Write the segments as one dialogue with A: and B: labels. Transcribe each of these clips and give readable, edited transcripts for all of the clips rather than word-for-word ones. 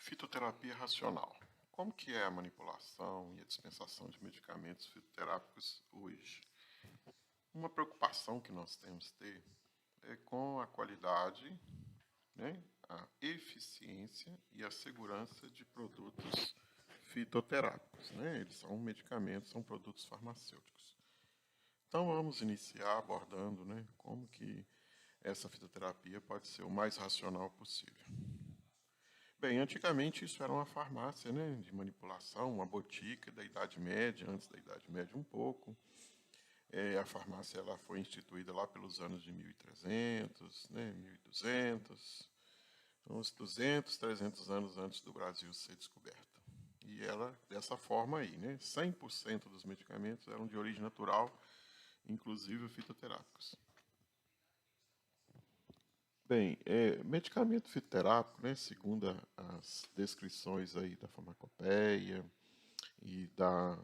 A: Fitoterapia racional. Como que é a manipulação e a dispensação de medicamentos fitoterápicos hoje? Uma preocupação que nós temos que ter é com a qualidade, né, a eficiência e a segurança de produtos fitoterápicos. Né? Eles são medicamentos, são produtos farmacêuticos. Então vamos iniciar abordando, né, como que essa fitoterapia pode ser o mais racional possível. Bem, antigamente isso era uma farmácia, né, de manipulação, uma botica da Idade Média, antes da Idade Média um pouco. A farmácia ela foi instituída lá pelos anos de 1300, né, 1200, uns 200, 300 anos antes do Brasil ser descoberto. E ela, dessa forma aí, né, 100% dos medicamentos eram de origem natural, inclusive fitoterápicos. Bem, medicamento fitoterápico, né, segundo as descrições aí da farmacopeia e da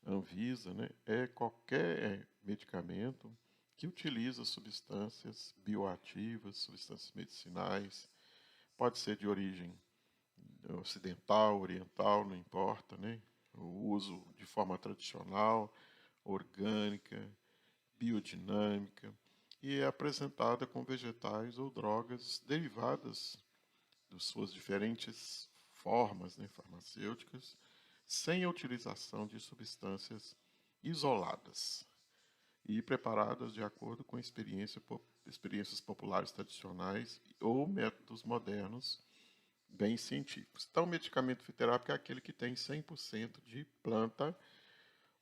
A: Anvisa, né, é qualquer medicamento que utiliza substâncias bioativas, substâncias medicinais, pode ser de origem ocidental, oriental, não importa, né, o uso de forma tradicional, orgânica, biodinâmica, e é apresentada com vegetais ou drogas derivadas de suas diferentes formas, né, farmacêuticas, sem a utilização de substâncias isoladas e preparadas de acordo com experiências populares tradicionais ou métodos modernos bem científicos. Então, o medicamento fitoterápico é aquele que tem 100% de planta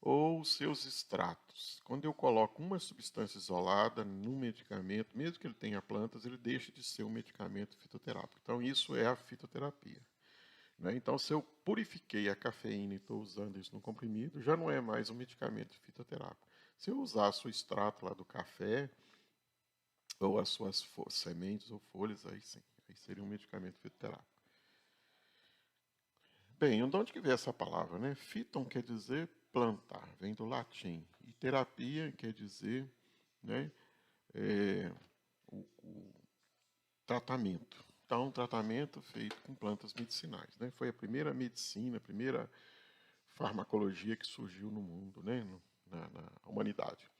A: ou seus extratos. Quando eu coloco uma substância isolada no medicamento, mesmo que ele tenha plantas, ele deixa de ser um medicamento fitoterápico. Então, isso é a fitoterapia. Né? Então, se eu purifiquei a cafeína e estou usando isso no comprimido, já não é mais um medicamento fitoterápico. Se eu usar o extrato lá do café, ou as suas sementes ou folhas, aí sim, aí seria um medicamento fitoterápico. Bem, de onde que vem essa palavra? Né? Fiton quer dizer plantar, vem do latim. E terapia quer dizer, né, o tratamento. Então, um tratamento feito com plantas medicinais. Né? Foi a primeira medicina, a primeira farmacologia que surgiu no mundo, né, na humanidade.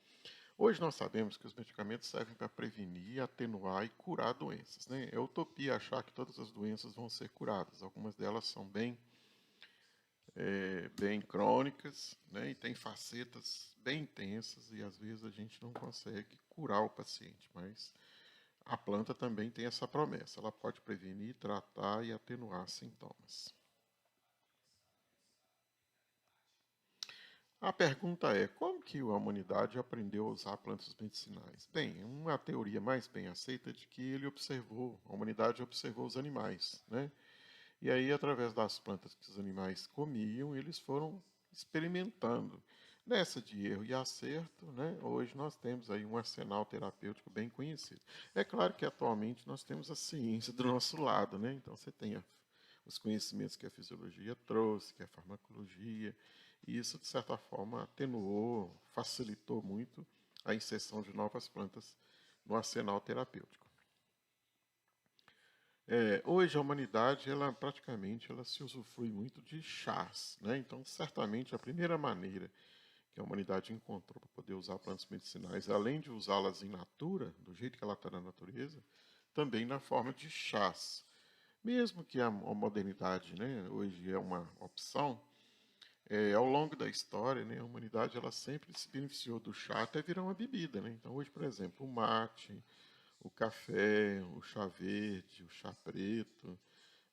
A: Hoje nós sabemos que os medicamentos servem para prevenir, atenuar e curar doenças. Né? É utopia achar que todas as doenças vão ser curadas. Algumas delas são bem crônicas, né, e tem facetas bem intensas e às vezes a gente não consegue curar o paciente, mas a planta também tem essa promessa, ela pode prevenir, tratar e atenuar sintomas. A pergunta é, como que a humanidade aprendeu a usar plantas medicinais? Bem, uma teoria mais bem aceita é de que a humanidade observou os animais, né? E aí, através das plantas que os animais comiam, eles foram experimentando. Nessa de erro e acerto, né, hoje nós temos aí um arsenal terapêutico bem conhecido. É claro que atualmente nós temos a ciência do nosso lado, né? Então você tem os conhecimentos que a fisiologia trouxe, que a farmacologia, e isso de certa forma atenuou, facilitou muito a inserção de novas plantas no arsenal terapêutico. Hoje a humanidade, ela se usufrui muito de chás, né? Então, certamente a primeira maneira que a humanidade encontrou para poder usar plantas medicinais, além de usá-las in natura, do jeito que ela está na natureza, também na forma de chás. Mesmo que a modernidade, né, hoje é uma opção, ao longo da história, né, a humanidade ela sempre se beneficiou do chá até virar uma bebida. Né? Então, hoje, por exemplo, o mate, o café, o chá verde, o chá preto,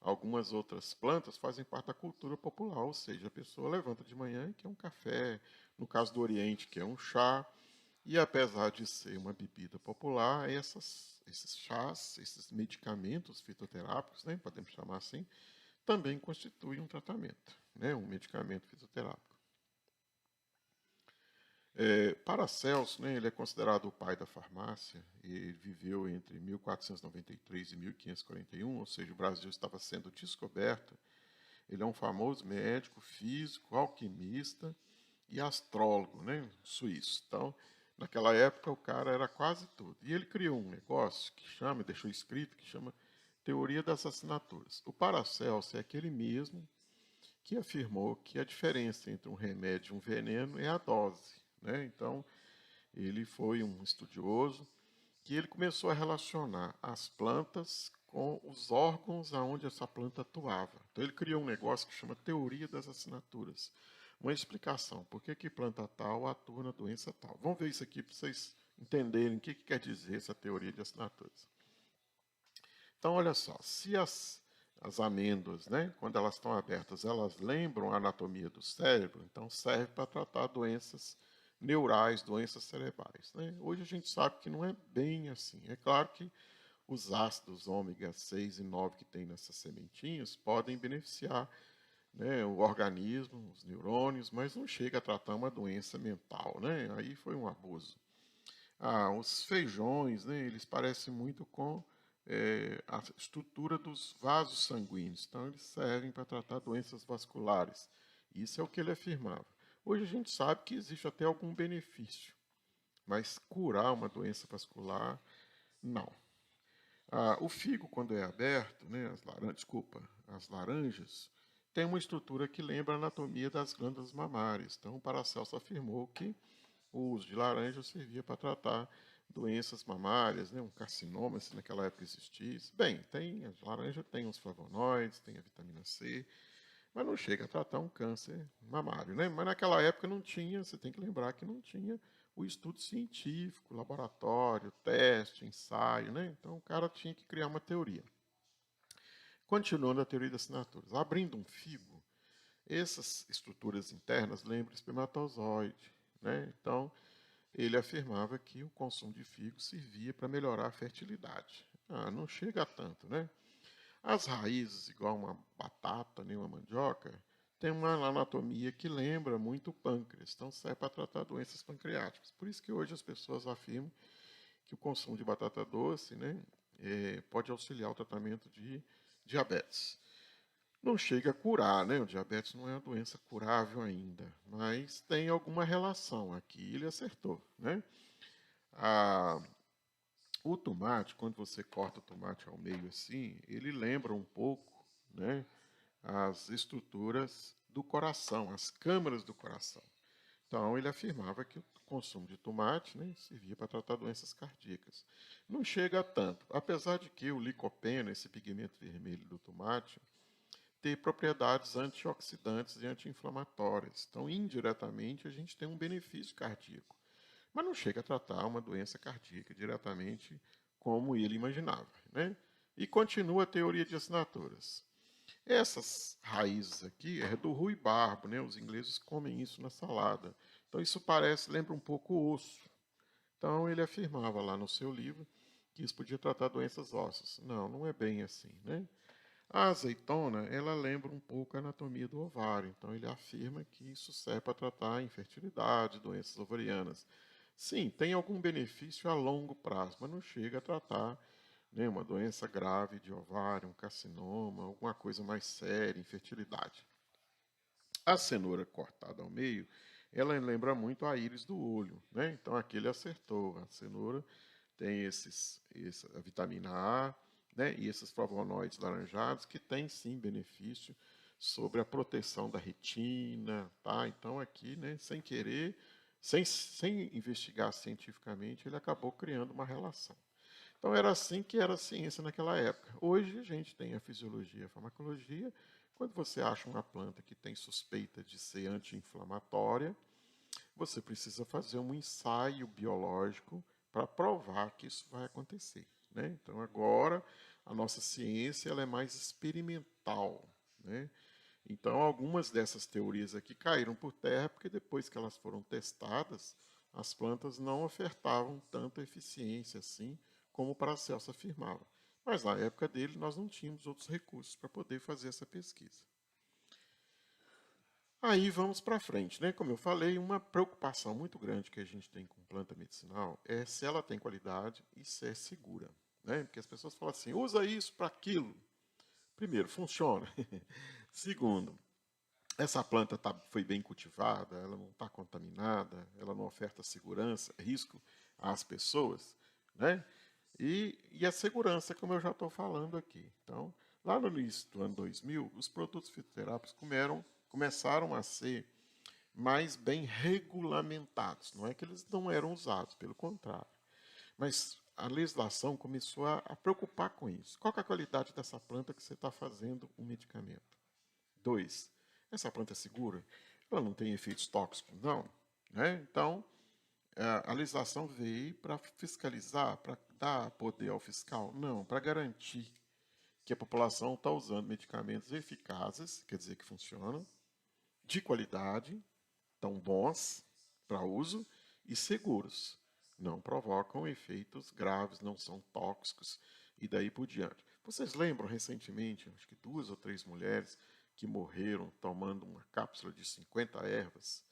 A: algumas outras plantas fazem parte da cultura popular, ou seja, a pessoa levanta de manhã e quer um café, no caso do Oriente, que é um chá, e apesar de ser uma bebida popular, esses chás, esses medicamentos fitoterápicos, né, podemos chamar assim, também constituem um tratamento, né, um medicamento fitoterápico. Paracelso, né, ele é considerado o pai da farmácia, e ele viveu entre 1493 e 1541, ou seja, o Brasil estava sendo descoberto. Ele é um famoso médico, físico, alquimista e astrólogo, né, suíço. Então, naquela época, o cara era quase tudo. E ele criou um negócio que chama, deixou escrito, que chama teoria das assinaturas. O Paracelso é aquele mesmo que afirmou que a diferença entre um remédio e um veneno é a dose, né? Então, ele foi um estudioso que ele começou a relacionar as plantas com os órgãos aonde essa planta atuava. Então ele criou um negócio que chama teoria das assinaturas. Uma explicação, por que planta tal atua na doença tal. Vamos ver isso aqui para vocês entenderem o que quer dizer essa teoria de assinaturas. Então, olha só, se as amêndoas, né, quando elas estão abertas, elas lembram a anatomia do cérebro, então serve para tratar doenças neurais, doenças cerebrais. Né? Hoje a gente sabe que não é bem assim. É claro que os ácidos ômega 6 e 9 que tem nessas sementinhas podem beneficiar, né, o organismo, os neurônios, mas não chega a tratar uma doença mental. Né? Aí foi um abuso. Os feijões, né, eles parecem muito com a estrutura dos vasos sanguíneos. Então, eles servem para tratar doenças vasculares. Isso é o que ele afirmava. Hoje a gente sabe que existe até algum benefício, mas curar uma doença vascular, não. O figo, quando é aberto, né, as laranjas, tem uma estrutura que lembra a anatomia das glândulas mamárias. Então, o Paracelso afirmou que o uso de laranja servia para tratar doenças mamárias, né, um carcinoma, se naquela época existisse. Bem, a laranja tem os flavonoides, tem a vitamina C, mas não chega a tratar um câncer mamário, né? Mas naquela época não tinha, você tem que lembrar que não tinha o estudo científico, laboratório, teste, ensaio, né? Então o cara tinha que criar uma teoria. Continuando a teoria das assinaturas, abrindo um figo, essas estruturas internas lembram espermatozoide, né? Então ele afirmava que o consumo de figo servia para melhorar a fertilidade. Não chega a tanto, né? As raízes, igual uma batata, nem uma mandioca, tem uma anatomia que lembra muito o pâncreas, então serve para tratar doenças pancreáticas. Por isso que hoje as pessoas afirmam que o consumo de batata doce, né, pode auxiliar o tratamento de diabetes. Não chega a curar, né? O diabetes não é uma doença curável ainda, mas tem alguma relação aqui. Ele acertou, né? A, o tomate, quando você corta o tomate ao meio assim, ele lembra um pouco, né, as estruturas do coração, as câmaras do coração. Então, ele afirmava que o consumo de tomate, né, servia para tratar doenças cardíacas. Não chega a tanto, apesar de que o licopeno, esse pigmento vermelho do tomate, tem propriedades antioxidantes e anti-inflamatórias. Então, indiretamente, a gente tem um benefício cardíaco. Mas não chega a tratar uma doença cardíaca diretamente como ele imaginava. Né? E continua a teoria de assinaturas. Essas raízes aqui é do ruibarbo, né? Os ingleses comem isso na salada. Então isso lembra um pouco o osso. Então ele afirmava lá no seu livro que isso podia tratar doenças ósseas. Não, não é bem assim, né? A azeitona, ela lembra um pouco a anatomia do ovário. Então ele afirma que isso serve para tratar a infertilidade, doenças ovarianas. Sim, tem algum benefício a longo prazo, mas não chega a tratar, né, uma doença grave de ovário, um carcinoma, alguma coisa mais séria, infertilidade. A cenoura cortada ao meio, ela lembra muito a íris do olho, né? Então aqui ele acertou. A cenoura tem a vitamina A, né, e esses flavonoides laranjados que têm sim benefício sobre a proteção da retina, tá? Então aqui, né, sem querer, sem investigar cientificamente, ele acabou criando uma relação. Então era assim que era a ciência naquela época. Hoje a gente tem a fisiologia e a farmacologia. Quando você acha uma planta que tem suspeita de ser anti-inflamatória, você precisa fazer um ensaio biológico para provar que isso vai acontecer. Né? Então agora a nossa ciência ela é mais experimental. Né? Então algumas dessas teorias aqui caíram por terra porque depois que elas foram testadas, as plantas não ofertavam tanta eficiência assim como o Paracelso afirmava. Mas na época dele nós não tínhamos outros recursos para poder fazer essa pesquisa. Aí vamos para frente, né? Como eu falei, uma preocupação muito grande que a gente tem com planta medicinal é se ela tem qualidade e se é segura, né? Porque as pessoas falam assim, usa isso para aquilo. Primeiro, funciona. Segundo, essa planta foi bem cultivada, ela não está contaminada, ela não oferta segurança, risco às pessoas, né? e a segurança, como eu já estou falando aqui. Então, lá no início do ano 2000, os produtos fitoterápicos começaram a ser mais bem regulamentados. Não é que eles não eram usados, pelo contrário. Mas a legislação começou a preocupar com isso. Qual que é a qualidade dessa planta que você está fazendo um medicamento? 2. Essa planta é segura? Ela não tem efeitos tóxicos? Não. Né? Então, a legislação veio para fiscalizar, para dar poder ao fiscal? Não, para garantir que a população está usando medicamentos eficazes, quer dizer que funcionam, de qualidade, tão bons para uso e seguros. Não provocam efeitos graves, não são tóxicos e daí por diante. Vocês lembram recentemente, acho que 2 ou 3 mulheres que morreram tomando uma cápsula de 50 ervas,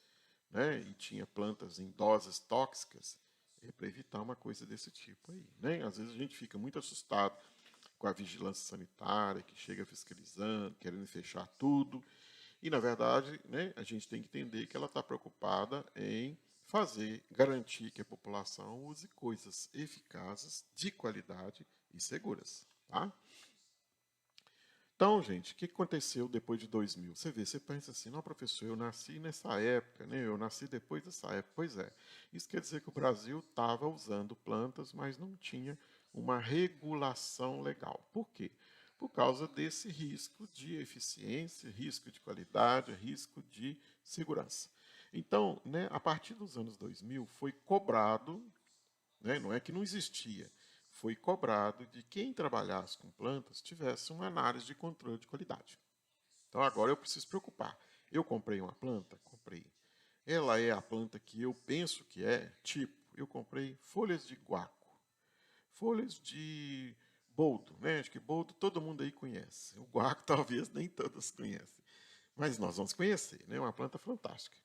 A: né? E tinha plantas em doses tóxicas? É para evitar uma coisa desse tipo aí. Né? Às vezes a gente fica muito assustado com a vigilância sanitária, que chega fiscalizando, querendo fechar tudo. E, na verdade, né, a gente tem que entender que ela está preocupada em garantir que a população use coisas eficazes, de qualidade e seguras. Tá? Então, gente, o que aconteceu depois de 2000? Você vê, você pensa assim, não, professor, eu nasci nessa época, né? Eu nasci depois dessa época. Pois é, isso quer dizer que o Brasil estava usando plantas, mas não tinha uma regulação legal. Por quê? Por causa desse risco de eficiência, risco de qualidade, risco de segurança. Então, né, a partir dos anos 2000, foi cobrado, né, não é que não existia, foi cobrado de quem trabalhasse com plantas tivesse uma análise de controle de qualidade. Então agora eu preciso preocupar. Eu comprei uma planta? Comprei. Ela é a planta que eu penso que é? Tipo, eu comprei folhas de guaco, folhas de boldo, né? Acho que boldo todo mundo aí conhece. O guaco talvez nem todos conhecem. Mas nós vamos conhecer, né? Uma planta fantástica.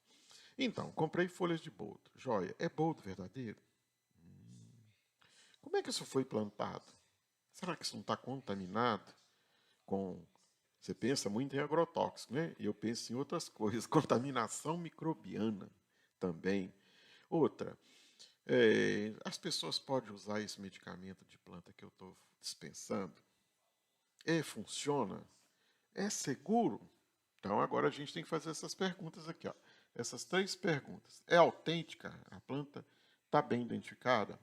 A: Então, comprei folhas de boldo. Joia, é boldo verdadeiro? Como é que isso foi plantado? Será que isso não está contaminado com. Você pensa muito em agrotóxico, né? E eu penso em outras coisas. Contaminação microbiana também. Outra, as pessoas podem usar esse medicamento de planta que eu estou dispensando? Funciona? É seguro? Então agora a gente tem que fazer essas perguntas aqui, ó. Essas 3 perguntas. É autêntica? A planta está bem identificada?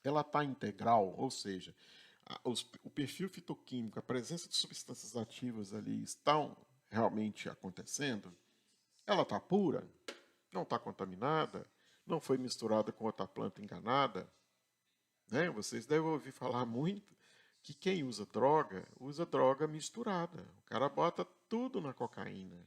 A: Ela está integral, ou seja, o perfil fitoquímico, a presença de substâncias ativas ali estão realmente acontecendo? Ela está pura? Não está contaminada? Não foi misturada com outra planta enganada? Né? Vocês devem ouvir falar muito que quem usa droga misturada. O cara bota tudo na cocaína.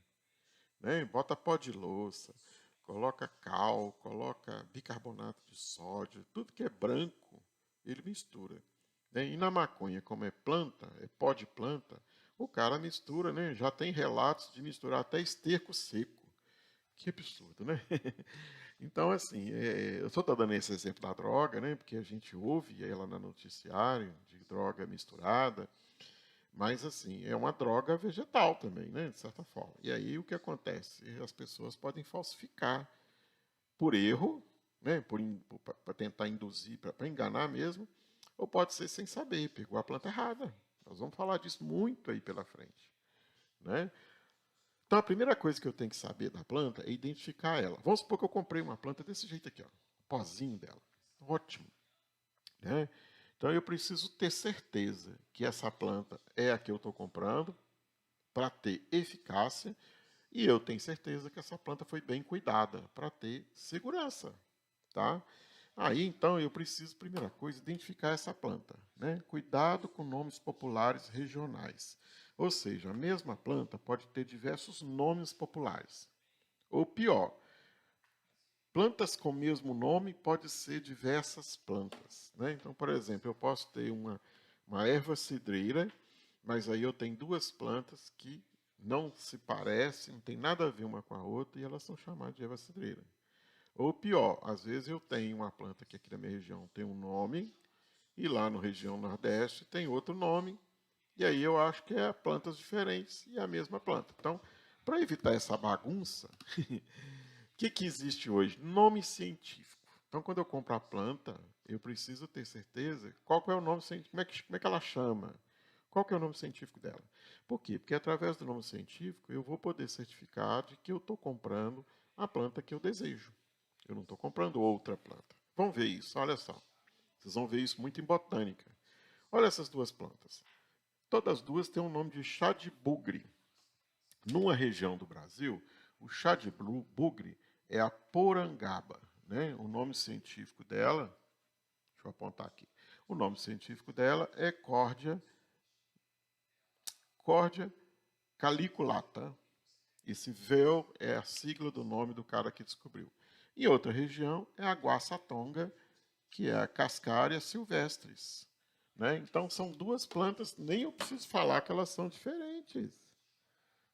A: Né? Bota pó de louça, coloca cal, coloca bicarbonato de sódio, tudo que é branco, ele mistura. Né? E na maconha, como é planta, é pó de planta, o cara mistura, né? Já tem relatos de misturar até esterco seco. Que absurdo, né? Então, assim, eu só estou dando esse exemplo da droga, né? Porque a gente ouve ela no noticiário de droga misturada, mas, assim, é uma droga vegetal também, né, de certa forma. E aí o que acontece? As pessoas podem falsificar por erro, né, para tentar induzir, para enganar mesmo, ou pode ser sem saber, pegou a planta errada. Nós vamos falar disso muito aí pela frente. Né? Então, a primeira coisa que eu tenho que saber da planta é identificar ela. Vamos supor que eu comprei uma planta desse jeito aqui, ó, o pozinho dela. Ótimo. Né? Então, eu preciso ter certeza que essa planta é a que eu estou comprando, para ter eficácia, e eu tenho certeza que essa planta foi bem cuidada para ter segurança, tá? Aí então eu preciso, primeira coisa, identificar essa planta, né? Cuidado com nomes populares regionais. Ou seja, a mesma planta pode ter diversos nomes populares. Ou pior, plantas com o mesmo nome pode ser diversas plantas, né? Então, por exemplo, eu posso ter uma erva cidreira, mas aí eu tenho 2 plantas que não se parecem, não tem nada a ver uma com a outra, e elas são chamadas de erva cidreira. Ou pior, às vezes eu tenho uma planta que aqui na minha região tem um nome, e lá na região Nordeste tem outro nome, e aí eu acho que é plantas diferentes e é a mesma planta. Então, para evitar essa bagunça, o que existe hoje? Nome científico. Então, quando eu compro a planta, eu preciso ter certeza qual que é o nome científico, como é que ela chama, qual que é o nome científico dela. Por quê? Porque através do nome científico eu vou poder certificar de que eu estou comprando a planta que eu desejo. Eu não estou comprando outra planta. Vamos ver isso, olha só. Vocês vão ver isso muito em botânica. Olha essas duas plantas. Todas as duas têm um nome de chá de bugre. Numa região do Brasil, o chá de bugre é a porangaba. Né? O nome científico dela, deixa eu apontar aqui. O nome científico dela é Cordia caliculata. Esse véu é a sigla do nome do cara que descobriu. Em outra região é a guaçatonga, que é a Cascaria silvestris. Né? Então são duas plantas, nem eu preciso falar que elas são diferentes.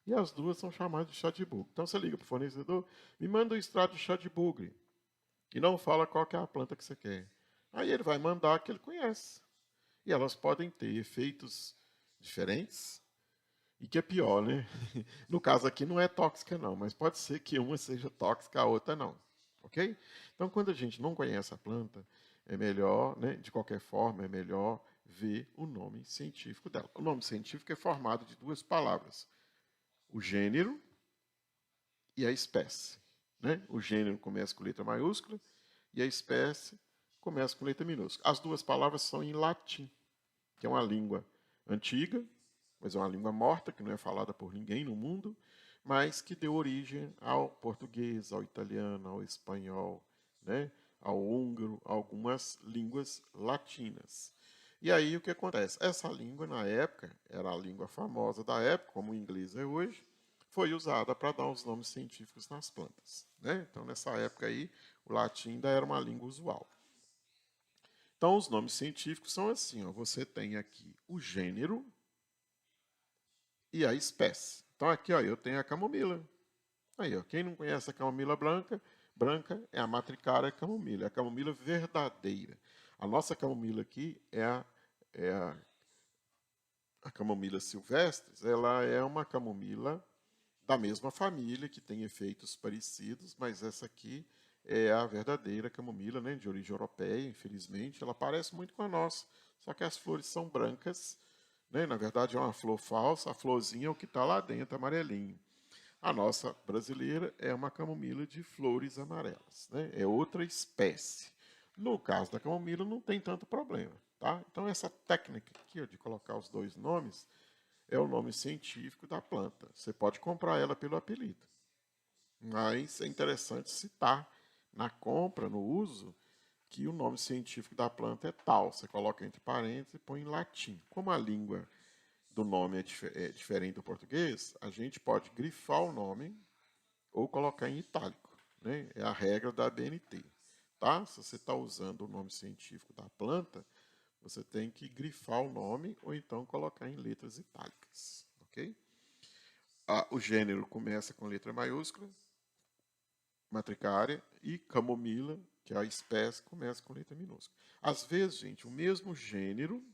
A: E as duas são chamadas de chá de bugre. Então você liga para o fornecedor, me manda um extrato de chá de bugre. E não fala qual que é a planta que você quer. Aí ele vai mandar a que ele conhece. E elas podem ter efeitos diferentes. E que é pior, né? No caso aqui não é tóxica não, mas pode ser que uma seja tóxica, a outra não. Ok? Então quando a gente não conhece a planta, é melhor, né, de qualquer forma, é melhor ver o nome científico dela. O nome científico é formado de duas palavras. O gênero e a espécie. Né? O gênero começa com letra maiúscula e a espécie começa com letra minúscula. As duas palavras são em latim, que é uma língua antiga, mas é uma língua morta, que não é falada por ninguém no mundo, mas que deu origem ao português, ao italiano, ao espanhol, né? Ao húngaro, a algumas línguas latinas. E aí o que acontece? Essa língua, na época, era a língua famosa da época, como o inglês é hoje, foi usada para dar os nomes científicos nas plantas. Né? Então, nessa época aí, o latim ainda era uma língua usual. Então, os nomes científicos são assim: ó, você tem aqui o gênero e a espécie. Então, aqui ó, eu tenho a camomila. Aí, ó, quem não conhece a camomila branca é a Matricaria camomila, é a camomila verdadeira. A nossa camomila aqui a camomila silvestre, ela é uma camomila da mesma família, que tem efeitos parecidos, mas essa aqui é a verdadeira camomila, né, de origem europeia, infelizmente. Ela parece muito com a nossa, só que as flores são brancas, né, na verdade é uma flor falsa, a florzinha é o que está lá dentro, amarelinho. A nossa brasileira é uma camomila de flores amarelas, né, é outra espécie. No caso da camomila não tem tanto problema. Tá? Então essa técnica aqui ó, de colocar os dois nomes é o nome científico da planta. Você pode comprar ela pelo apelido. Mas é interessante citar na compra, no uso, que o nome científico da planta é tal. Você coloca entre parênteses e põe em latim. Como a língua do nome é diferente do português, a gente pode grifar o nome ou colocar em itálico. Né? É a regra da BNT. Tá? Se você está usando o nome científico da planta, você tem que grifar o nome ou então colocar em letras itálicas. Ok? O gênero começa com letra maiúscula, matricária, e camomila, que é a espécie, começa com letra minúscula. Às vezes, gente, o mesmo gênero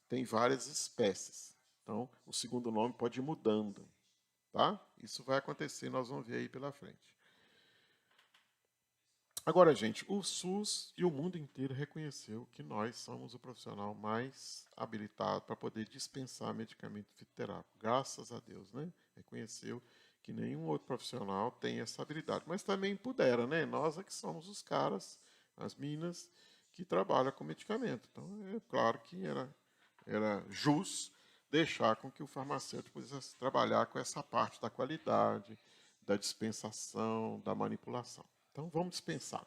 A: tem várias espécies. Então, o segundo nome pode ir mudando. Tá? Isso vai acontecer, nós vamos ver aí pela frente. Agora, gente, o SUS e o mundo inteiro reconheceu que nós somos o profissional mais habilitado para poder dispensar medicamento fitoterápico. Graças a Deus, né? Reconheceu que nenhum outro profissional tem essa habilidade. Mas também pudera, né? Nós é que somos os caras, as minas, que trabalham com medicamento. Então, é claro que era justo deixar com que o farmacêutico pudesse trabalhar com essa parte da qualidade, da dispensação, da manipulação. Então vamos dispensar.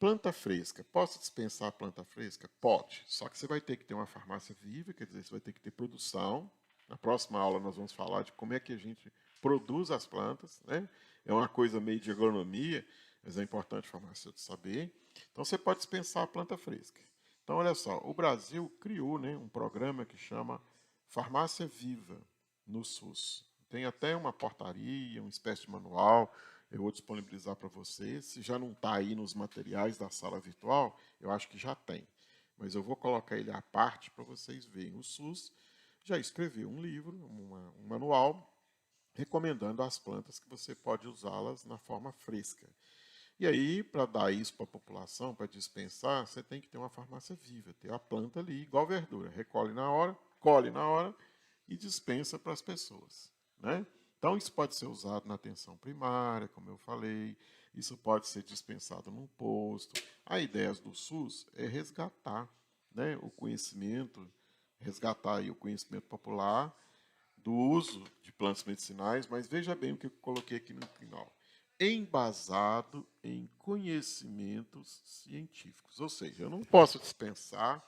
A: Planta fresca. Posso dispensar a planta fresca? Pode. Só que você vai ter que ter uma farmácia viva, quer dizer, você vai ter que ter produção. Na próxima aula nós vamos falar de como é que a gente produz as plantas. Né? É uma coisa meio de agronomia, mas é importante o farmacêutico saber. Então você pode dispensar a planta fresca. Então olha só, o Brasil criou, né, um programa que chama Farmácia Viva no SUS. Tem até uma portaria, uma espécie de manual. Eu vou disponibilizar para vocês. Se já não está aí nos materiais da sala virtual, eu acho que já tem. Mas eu vou colocar ele à parte para vocês verem. O SUS já escreveu um livro, um manual, recomendando as plantas que você pode usá-las na forma fresca. E aí, para dar isso para a população, para dispensar, você tem que ter uma farmácia viva, ter a planta ali, igual verdura. Recolhe na hora, colhe na hora e dispensa para as pessoas, né? Então, isso pode ser usado na atenção primária, como eu falei, isso pode ser dispensado num posto. A ideia do SUS é resgatar, né, o conhecimento, resgatar aí o conhecimento popular do uso de plantas medicinais, mas veja bem o que eu coloquei aqui no final. Embasado em conhecimentos científicos. Ou seja, eu não posso dispensar,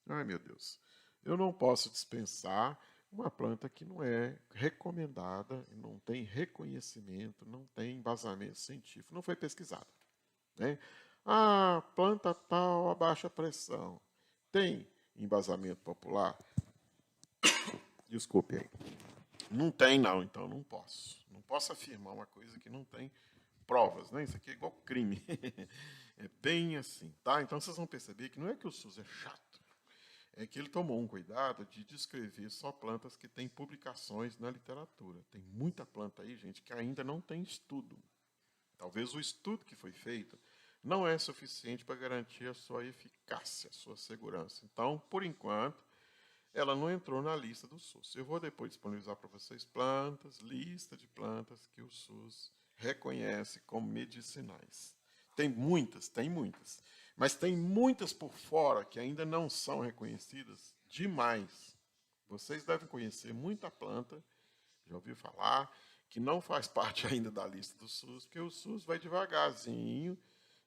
A: ai meu Deus, eu não posso dispensar uma planta que não é recomendada, não tem reconhecimento, não tem embasamento científico, não foi pesquisada, né? Ah, planta tal a baixa pressão. Tem embasamento popular? Desculpe aí. Não tem, não, então não posso. Não posso afirmar uma coisa que não tem provas, né? Isso aqui é igual crime. É bem assim, tá? Então vocês vão perceber que não é que o SUS é chato, é que ele tomou um cuidado de descrever só plantas que têm publicações na literatura. Tem muita planta aí, gente, que ainda não tem estudo. Talvez o estudo que foi feito não é suficiente para garantir a sua eficácia, a sua segurança. Então, por enquanto, ela não entrou na lista do SUS. Eu vou depois disponibilizar para vocês plantas, lista de plantas que o SUS reconhece como medicinais. Tem muitas. Mas tem muitas por fora que ainda não são reconhecidas demais. Vocês devem conhecer muita planta, já ouviu falar, que não faz parte ainda da lista do SUS, porque o SUS vai devagarzinho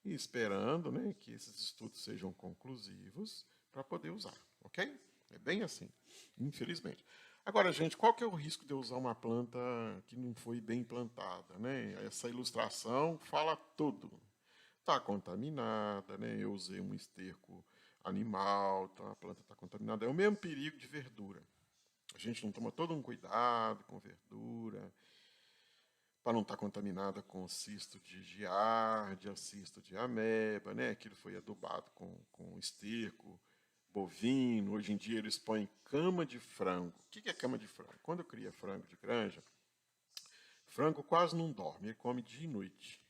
A: e esperando, né, que esses estudos sejam conclusivos para poder usar, ok? É bem assim, infelizmente. Agora, gente, qual que é o risco de eu usar uma planta que não foi bem plantada, né? Essa ilustração fala tudo. Está contaminada, né? Eu usei um esterco animal, então a planta está contaminada. É o mesmo perigo de verdura. A gente não toma todo um cuidado com verdura, para não estar contaminada com cisto de giardia, cisto de ameba, né? Aquilo foi adubado com esterco bovino. Hoje em dia eles põem cama de frango. O que é cama de frango? Quando eu cria frango de granja, frango quase não dorme, ele come dia e noite.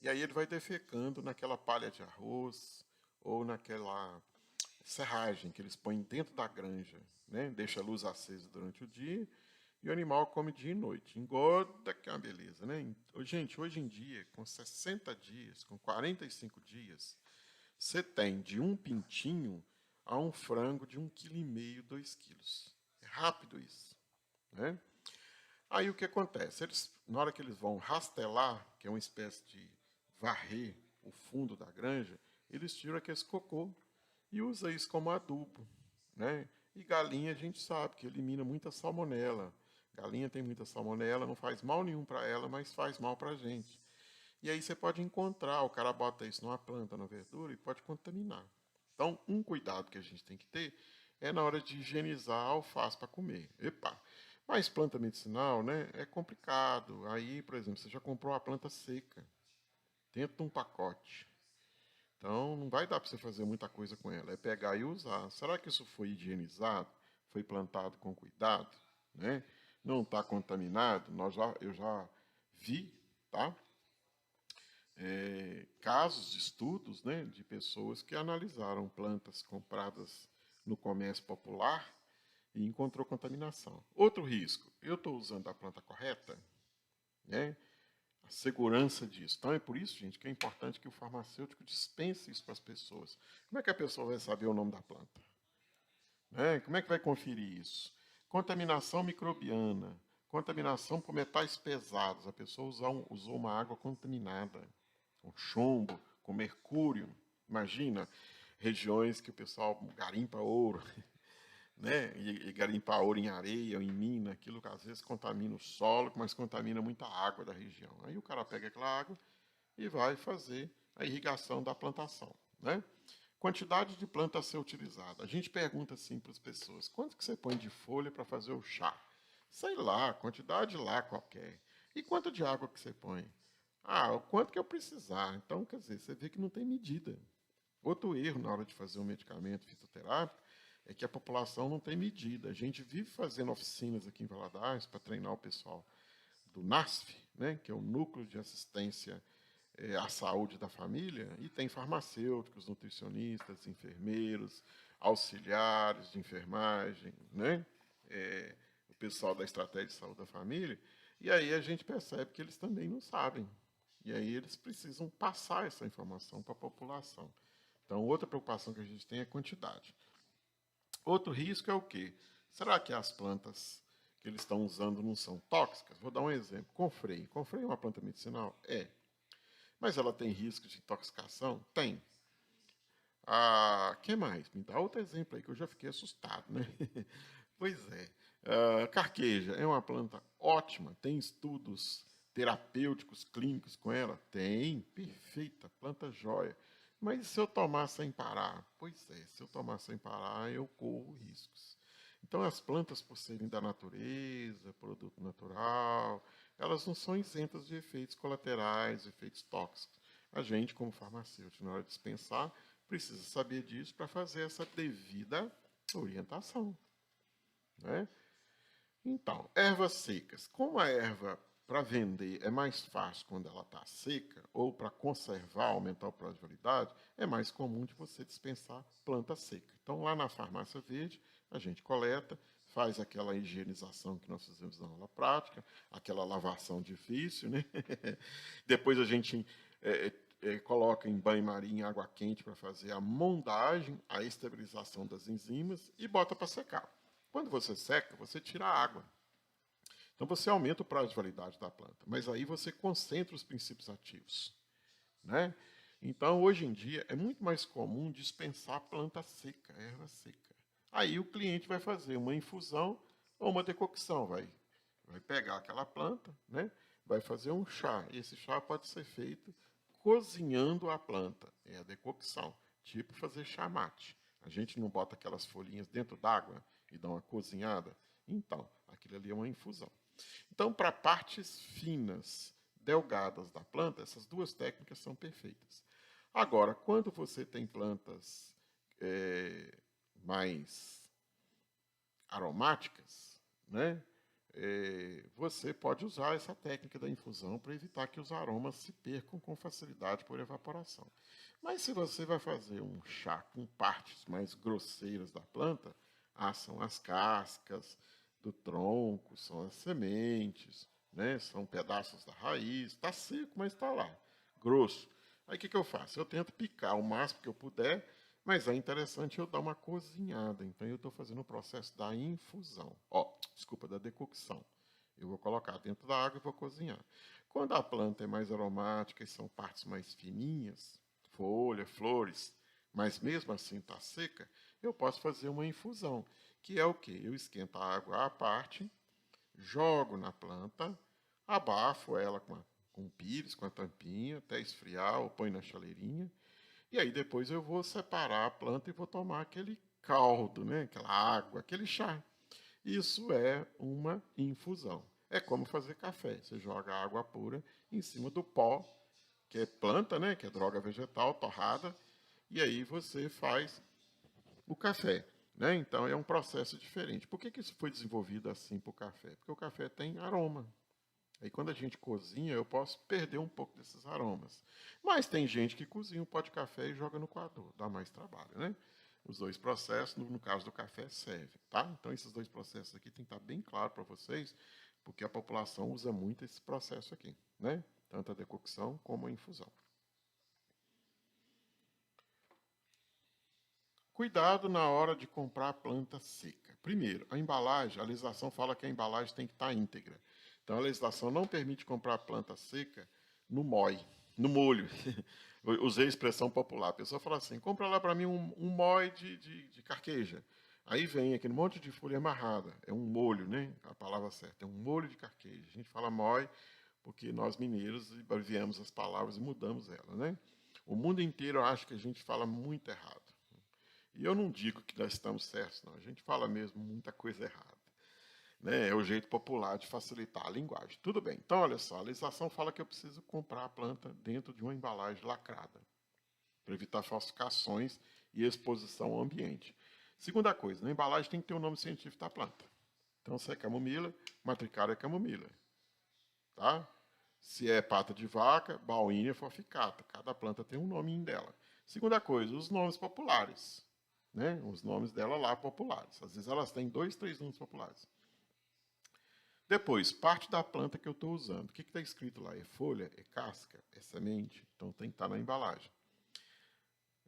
A: E aí ele vai defecando naquela palha de arroz ou naquela serragem que eles põem dentro da granja, né? Deixa a luz acesa durante o dia e o animal come dia e noite. Engorda, que é uma beleza, né? Gente, hoje em dia, com 60 dias, com 45 dias, você tem de um pintinho a um frango de 1,5 kg, 2 quilos. É rápido isso, né? Aí o que acontece? Eles, na hora que eles vão rastelar, que é uma espécie de varrer o fundo da granja, eles tiram aquele cocô e usam isso como adubo, né? E galinha a gente sabe que elimina muita salmonela. Galinha tem muita salmonela, não faz mal nenhum para ela, mas faz mal para a gente. E aí você pode encontrar, o cara bota isso numa planta, na verdura, e pode contaminar. Então, um cuidado que a gente tem que ter é na hora de higienizar a alface para comer. Epa! Mas planta medicinal, né, é complicado. Aí, por exemplo, você já comprou uma planta seca, dentro de um pacote. Então, não vai dar para você fazer muita coisa com ela. É pegar e usar. Será que isso foi higienizado? Foi plantado com cuidado? Né? Não está contaminado? Eu já vi, tá? Casos, estudos, né, de pessoas que analisaram plantas compradas no comércio popular e encontrou contaminação. Outro risco, eu estou usando a planta correta, né? A segurança disso. Então é por isso, gente, que é importante que o farmacêutico dispense isso para as pessoas. Como é que a pessoa vai saber o nome da planta? Né? Como é que vai conferir isso? Contaminação microbiana, contaminação por metais pesados. A pessoa usou uma água contaminada, com chumbo, com mercúrio. Imagina, regiões que o pessoal garimpa ouro, né? E garimpar ouro em areia ou em mina, aquilo que às vezes contamina o solo, mas contamina muita água da região. Aí o cara pega aquela água e vai fazer a irrigação da plantação, né? Quantidade de planta a ser utilizada. A gente pergunta assim para as pessoas: quanto que você põe de folha para fazer o chá? Sei lá, quantidade lá qualquer. E quanto de água que você põe? Ah, o quanto que eu precisar. Então, quer dizer, você vê que não tem medida. Outro erro na hora de fazer um medicamento fitoterápico é que a população não tem medida. A gente vive fazendo oficinas aqui em Valadares para treinar o pessoal do NASF, né, que é o Núcleo de Assistência a saúde da família, e tem farmacêuticos, nutricionistas, enfermeiros, auxiliares de enfermagem, né? O pessoal da estratégia de saúde da família, e aí a gente percebe que eles também não sabem. E aí eles precisam passar essa informação para a população. Então, outra preocupação que a gente tem é a quantidade. Outro risco é o quê? Será que as plantas que eles estão usando não são tóxicas? Vou dar um exemplo. Confrei. Confrei é uma planta medicinal? É. Mas ela tem risco de intoxicação? Tem. Que mais? Me dá outro exemplo aí que eu já fiquei assustado, né? Pois é. Carqueja é uma planta ótima, tem estudos terapêuticos clínicos com ela? Tem, perfeita, planta jóia. Mas se eu tomar sem parar? Pois é, se eu tomar sem parar, eu corro riscos. Então, as plantas, por serem da natureza, produto natural, elas não são isentas de efeitos colaterais, efeitos tóxicos. A gente, como farmacêutico, na hora de dispensar, precisa saber disso para fazer essa devida orientação. Né? Então, ervas secas. Como a erva para vender é mais fácil quando ela está seca, ou para conservar, aumentar o prazo de validade, é mais comum de você dispensar planta seca. Então, lá na farmácia verde, a gente coleta, faz aquela higienização que nós fizemos na aula prática, aquela lavação difícil, né? Depois a gente coloca em banho-maria em água quente para fazer a mondagem, a estabilização das enzimas e bota para secar. Quando você seca, você tira a água. Então você aumenta o prazo de validade da planta, mas aí você concentra os princípios ativos. Né? Então, hoje em dia, é muito mais comum dispensar planta seca, erva seca. Aí o cliente vai fazer uma infusão ou uma decocção, vai pegar aquela planta, né? Vai fazer um chá. Esse chá pode ser feito cozinhando a planta, é a decocção, tipo fazer chá mate. A gente não bota aquelas folhinhas dentro d'água e dá uma cozinhada? Então, aquilo ali é uma infusão. Então, para partes finas, delgadas da planta, essas duas técnicas são perfeitas. Agora, quando você tem plantas mais aromáticas, né? Você pode usar essa técnica da infusão para evitar que os aromas se percam com facilidade por evaporação. Mas se você vai fazer um chá com partes mais grosseiras da planta, são as cascas do tronco, são as sementes, né? São pedaços da raiz, está seco, mas está lá, grosso. Aí o que eu faço? Eu tento picar o máximo que eu puder, mas é interessante eu dar uma cozinhada. Então, eu estou fazendo o processo da infusão. Desculpa, da decocção. Eu vou colocar dentro da água e vou cozinhar. Quando a planta é mais aromática e são partes mais fininhas, folha, flores, mas mesmo assim está seca, eu posso fazer uma infusão, que é o quê? Eu esquento a água à parte, jogo na planta, abafo ela com o pires, com a tampinha, até esfriar, ou põe na chaleirinha, e aí depois eu vou separar a planta e vou tomar aquele caldo, né? Aquela água, aquele chá. Isso é uma infusão. É como fazer café. Você joga água pura em cima do pó, que é planta, né? Que é droga vegetal torrada, e aí você faz o café. Né? Então é um processo diferente. Por que isso foi desenvolvido assim para o café? Porque o café tem aroma. Aí quando a gente cozinha, eu posso perder um pouco desses aromas. Mas tem gente que cozinha um pó de café e joga no coador, dá mais trabalho, né? Os dois processos, no caso do café, servem, tá? Então esses dois processos aqui tem que estar bem claro para vocês, porque a população usa muito esse processo aqui, né? Tanto a decocção como a infusão. Cuidado na hora de comprar a planta seca. Primeiro, a embalagem, a legislação fala que a embalagem tem que estar íntegra. Então, a legislação não permite comprar planta seca no MOI, no molho. Usei a expressão popular. A pessoa fala assim, compra lá para mim um MOI de carqueja. Aí vem aquele monte de folha amarrada. É um molho, né? A palavra certa. É um molho de carqueja. A gente fala MOI porque nós mineiros abreviamos as palavras e mudamos elas, né? O mundo inteiro acha que a gente fala muito errado. E eu não digo que nós estamos certos, não. A gente fala mesmo muita coisa errada. Né? É o jeito popular de facilitar a linguagem. Tudo bem. Então, olha só, a legislação fala que eu preciso comprar a planta dentro de uma embalagem lacrada, para evitar falsificações e exposição ao ambiente. Segunda coisa, na embalagem tem que ter o nome científico da planta. Então, se é camomila, matricária é camomila. Tá? Se é pata de vaca, Bauhinia forficata. Cada planta tem um nominho dela. Segunda coisa, os nomes populares. Né? Os nomes dela lá populares. Às vezes elas têm 2, 3 nomes populares. Depois, parte da planta que eu estou usando. O que está escrito lá? É folha? É casca? É semente? Então tem que estar na embalagem.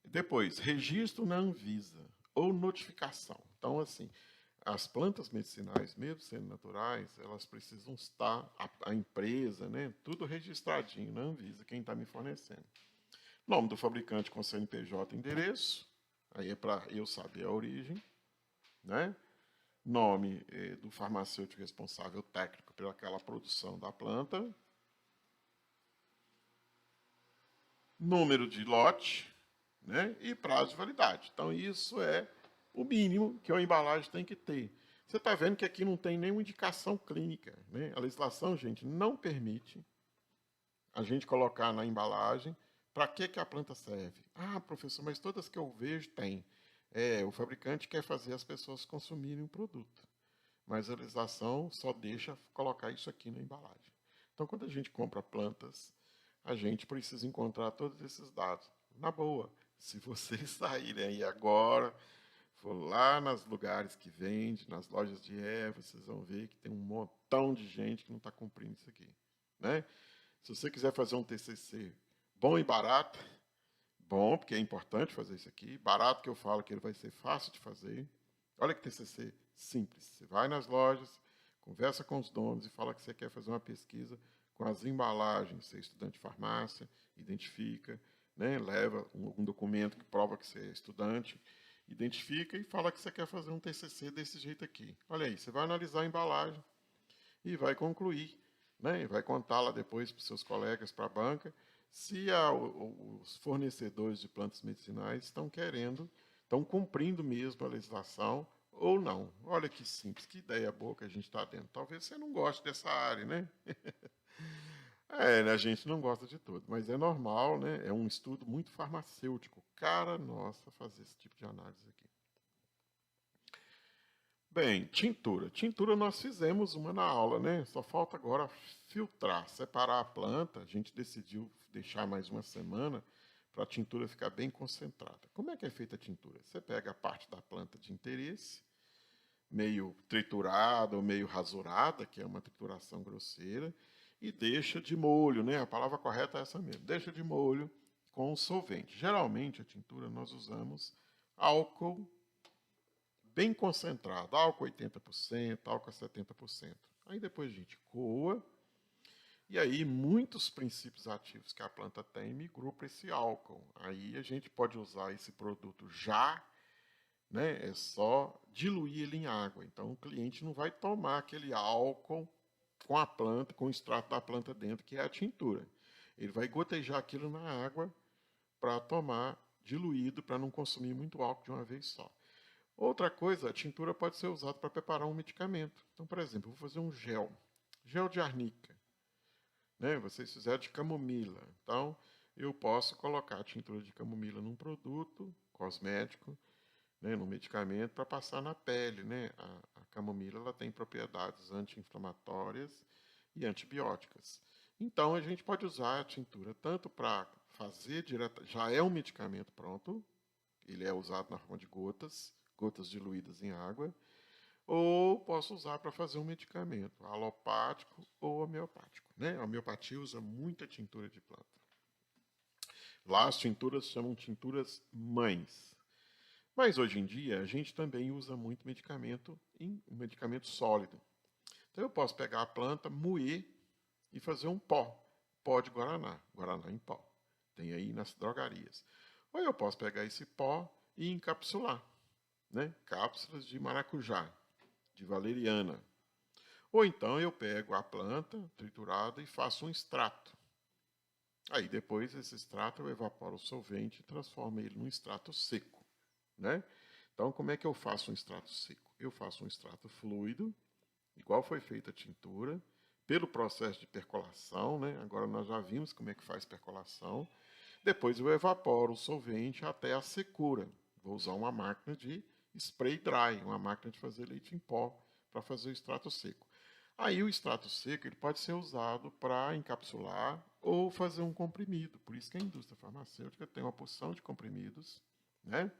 A: Depois, registro na Anvisa ou notificação. Então, assim, as plantas medicinais, mesmo sendo naturais, elas precisam estar, a empresa, né, tudo registradinho na Anvisa, quem está me fornecendo. Nome do fabricante com CNPJ e endereço, aí é para eu saber a origem, né? Nome do farmacêutico responsável técnico pelaquela produção da planta, número de lote, né? E prazo de validade. Então, isso é o mínimo que a embalagem tem que ter. Você está vendo que aqui não tem nenhuma indicação clínica. Né? A legislação, gente, não permite a gente colocar na embalagem para que a planta serve. Ah, professor, mas todas que eu vejo tem. O fabricante quer fazer as pessoas consumirem o produto. Mas a legislação só deixa colocar isso aqui na embalagem. Então, quando a gente compra plantas, a gente precisa encontrar todos esses dados. Na boa, se vocês saírem aí agora, for lá nos lugares que vende, nas lojas de ervas, vocês vão ver que tem um montão de gente que não está cumprindo isso aqui. Né? Se você quiser fazer um TCC bom e barato, bom, porque é importante fazer isso aqui, barato que eu falo que ele vai ser fácil de fazer. Olha que TCC simples. Você vai nas lojas, conversa com os donos e fala que você quer fazer uma pesquisa com as embalagens. Você é estudante de farmácia, identifica, né, leva um documento que prova que você é estudante, identifica e fala que você quer fazer um TCC desse jeito aqui. Olha aí, você vai analisar a embalagem e vai concluir, né, e vai contar lá depois para os seus colegas, para a banca, se os fornecedores de plantas medicinais estão querendo, estão cumprindo mesmo a legislação ou não. Olha que simples, que ideia boa que a gente está dentro. Talvez você não goste dessa área, né? A gente não gosta de tudo, mas é normal, né? É um estudo muito farmacêutico. Cara, nossa, fazer esse tipo de análise aqui. Bem, tintura. Tintura nós fizemos uma na aula, né? Só falta agora filtrar, separar a planta. A gente decidiu deixar mais uma semana para a tintura ficar bem concentrada. Como é que é feita a tintura? Você pega a parte da planta de interesse, meio triturada ou meio rasurada, que é uma trituração grosseira, e deixa de molho, né? A palavra correta é essa mesmo. Deixa de molho com solvente. Geralmente a tintura nós usamos álcool bem concentrado, álcool 80%, álcool 70%. Aí depois a gente coa, e aí muitos princípios ativos que a planta tem migrou para esse álcool. Aí a gente pode usar esse produto já, né? É só diluir ele em água. Então o cliente não vai tomar aquele álcool com a planta, com o extrato da planta dentro, que é a tintura. Ele vai gotejar aquilo na água para tomar diluído, para não consumir muito álcool de uma vez só. Outra coisa, a tintura pode ser usada para preparar um medicamento. Então, por exemplo, eu vou fazer um gel de arnica. Né? Vocês fizeram de camomila. Então, eu posso colocar a tintura de camomila num produto cosmético, né, num medicamento, para passar na pele. Né? A camomila ela tem propriedades anti-inflamatórias e antibióticas. Então, a gente pode usar a tintura tanto para fazer direto, já é um medicamento pronto, ele é usado na forma de gotas diluídas em água, ou posso usar para fazer um medicamento alopático ou homeopático. Né? A homeopatia usa muita tintura de planta. Lá as tinturas chamam tinturas mães. Mas hoje em dia a gente também usa muito medicamento um medicamento sólido. Então eu posso pegar a planta, moer e fazer um pó de guaraná em pó. Tem aí nas drogarias. Ou eu posso pegar esse pó e encapsular. Né? Cápsulas de maracujá, de valeriana. Ou então eu pego a planta triturada e faço um extrato. Aí depois esse extrato eu evaporo o solvente e transformo ele num extrato seco. Né? Então como é que eu faço um extrato seco? Eu faço um extrato fluido, igual foi feita a tintura, pelo processo de percolação. Né? Agora nós já vimos como é que faz percolação. Depois eu evaporo o solvente até a secura. Vou usar uma máquina de spray dry, uma máquina de fazer leite em pó para fazer o extrato seco. Aí o extrato seco ele pode ser usado para encapsular ou fazer um comprimido. Por isso que a indústria farmacêutica tem uma porção de comprimidos, né?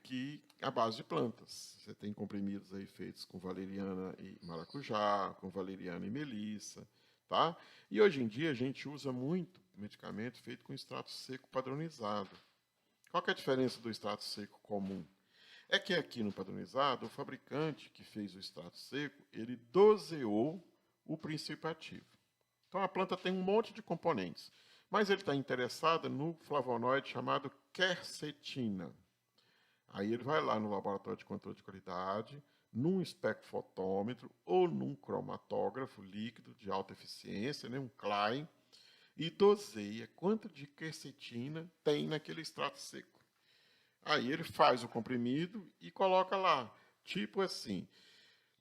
A: Que à base de plantas. Você tem comprimidos aí feitos com valeriana e maracujá, com valeriana e melissa, tá? E hoje em dia a gente usa muito medicamento feito com extrato seco padronizado. Qual que é a diferença do extrato seco comum? É que aqui no padronizado, o fabricante que fez o extrato seco, ele doseou o princípio ativo. Então a planta tem um monte de componentes, mas ele está interessado no flavonoide chamado quercetina. Aí ele vai lá no laboratório de controle de qualidade, num espectrofotômetro ou num cromatógrafo líquido de alta eficiência, né, um Klein, e doseia quanto de quercetina tem naquele extrato seco. Aí ele faz o comprimido e coloca lá, tipo assim,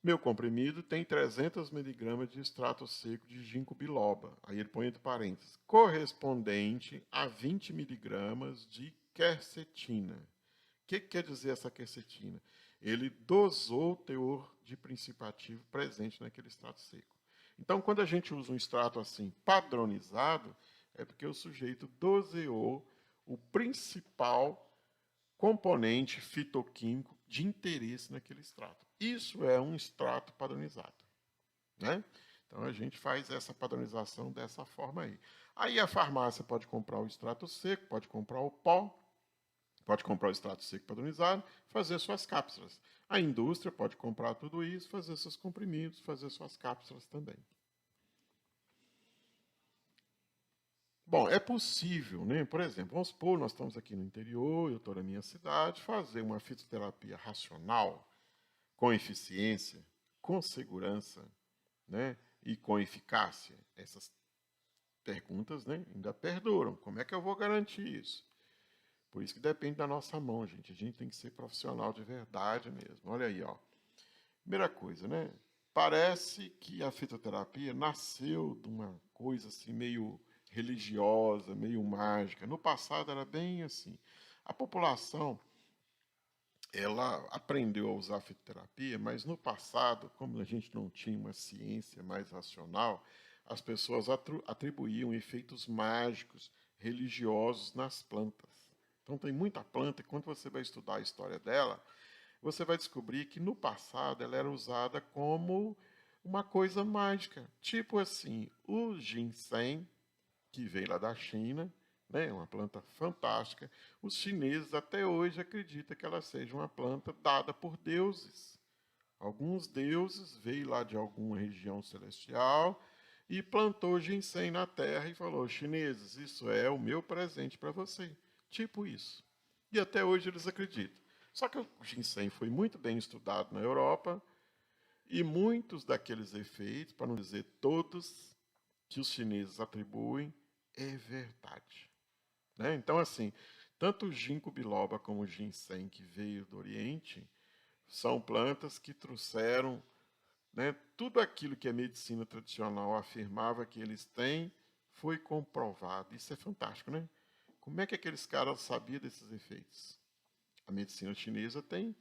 A: meu comprimido tem 300 miligramas de extrato seco de ginkgo biloba. Aí ele põe entre parênteses, correspondente a 20 miligramas de quercetina. O que quer dizer essa quercetina? Ele dosou o teor de princípio ativo presente naquele extrato seco. Então, quando a gente usa um extrato assim padronizado, é porque o sujeito doseou o principal componente fitoquímico de interesse naquele extrato. Isso é um extrato padronizado, né? Então a gente faz essa padronização dessa forma aí. Aí a farmácia pode comprar o extrato seco, pode comprar o pó, pode comprar o extrato seco padronizado, fazer suas cápsulas. A indústria pode comprar tudo isso, fazer seus comprimidos, fazer suas cápsulas também. Bom, é possível, né? Por exemplo, vamos supor, nós estamos aqui no interior, eu estou na minha cidade, fazer uma fitoterapia racional, com eficiência, com segurança, né? E com eficácia. Essas perguntas, né, ainda perduram. Como é que eu vou garantir isso? Por isso que depende da nossa mão, gente. A gente tem que ser profissional de verdade mesmo. Olha aí, ó. Primeira coisa, né? Parece que a fitoterapia nasceu de uma coisa assim meio religiosa, meio mágica. No passado era bem assim. A população ela aprendeu a usar a fitoterapia, mas no passado, como a gente não tinha uma ciência mais racional, as pessoas atribuíam efeitos mágicos, religiosos nas plantas. Então tem muita planta e quando você vai estudar a história dela, você vai descobrir que no passado ela era usada como uma coisa mágica. Tipo assim, o ginseng, que veio lá da China, né, uma planta fantástica, os chineses até hoje acreditam que ela seja uma planta dada por deuses. Alguns deuses veio lá de alguma região celestial e plantou ginseng na terra e falou: chineses, isso é o meu presente para você. Tipo isso. E até hoje eles acreditam. Só que o ginseng foi muito bem estudado na Europa e muitos daqueles efeitos, para não dizer todos, que os chineses atribuem, é verdade. Né? Então, assim, tanto o ginkgo biloba como o ginseng que veio do Oriente são plantas que trouxeram, né, tudo aquilo que a medicina tradicional afirmava que eles têm, foi comprovado. Isso é fantástico, né? Como é que aqueles caras sabiam desses efeitos? A medicina chinesa tem,